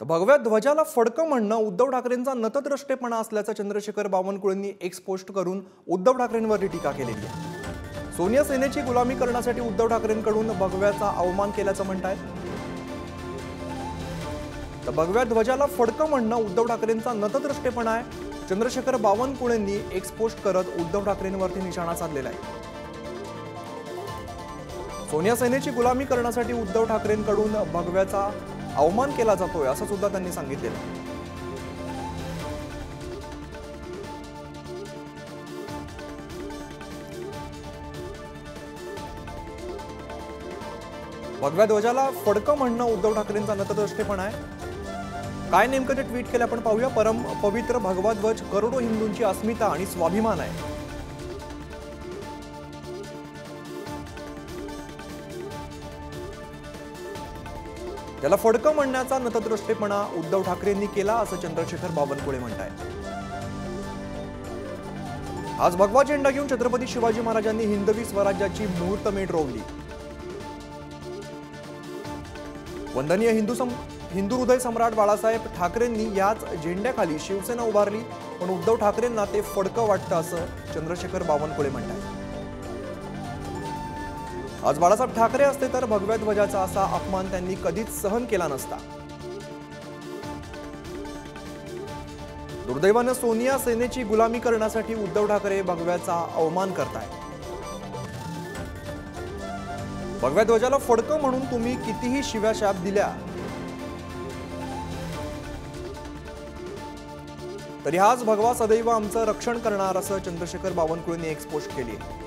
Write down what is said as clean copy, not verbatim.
तर भगव्या ध्वजाला फडकं म्हणणं उद्धव ठाकरेंचा नतद्रष्टेपणा असल्याचं चंद्रशेखर बावनकुळेंनी एक्स पोस्ट करून उद्धव ठाकरेंवर टीका केलेली आहे। सोनिया सेनेची गुलामी करण्यासाठी उद्धव ठाकरेंकडून भगव्याचा अवमान केल्याचं म्हणतायत। तर भगव्या ध्वजाला फडकं म्हणणं उद्धव ठाकरेंचा नतद्रष्टेपणा आहे। चंद्रशेखर बावनकुळेंनी एक्स पोस्ट करत उद्धव ठाकरेंवरती निशाणा साधलेला आहे। सोनिया सेनेची गुलामी करण्यासाठी उद्धव ठाकरेंकडून भगव्याचा अवमान केला जातोय असं सुद्धा त्यांनी सांगितलेलं। भगव्या ध्वजाला फडकं म्हणणं उद्धव ठाकरेंचा नतद्रष्टेपणा आहे। काय नेमकं ते ट्विट केलं आपण पाहूया। परम पवित्र भगवा ध्वज करोडो हिंदूंची अस्मिता आणि स्वाभिमान आहे। त्याला फडकं म्हणण्याचा नतद्रष्टेपणा उद्धव ठाकरेंनी केला असं चंद्रशेखर बावनकुळे म्हणतायत। आज भगवा झेंडा घेऊन छत्रपती शिवाजी महाराजांनी हिंदवी स्वराज्याची मुहूर्तमेढ रोवली। वंदनीय हिंदू हृदय सम्राट बाळासाहेब ठाकरेंनी याच झेंड्याखाली शिवसेना उभारली, पण उद्धव ठाकरेंना ते फडकं वाटतं असं चंद्रशेखर बावनकुळे म्हणतात। आज बाळासाहेब ठाकरे असते तर भगव्या ध्वजाचा असा अपमान त्यांनी कधीच सहन केला नसता। दुर्दैवानं सोनिया सेनेची गुलामी करण्यासाठी उद्धव ठाकरे भगव्याचा अवमान करतायत। भगव्या ध्वजाला फडकं म्हणून तुम्ही कितीही शिव्या शाप दिल्या तरी हाच भगवा सदैव आमचं रक्षण करणार असं चंद्रशेखर बावनकुळेंनी एक्स पोस्ट केली आहे।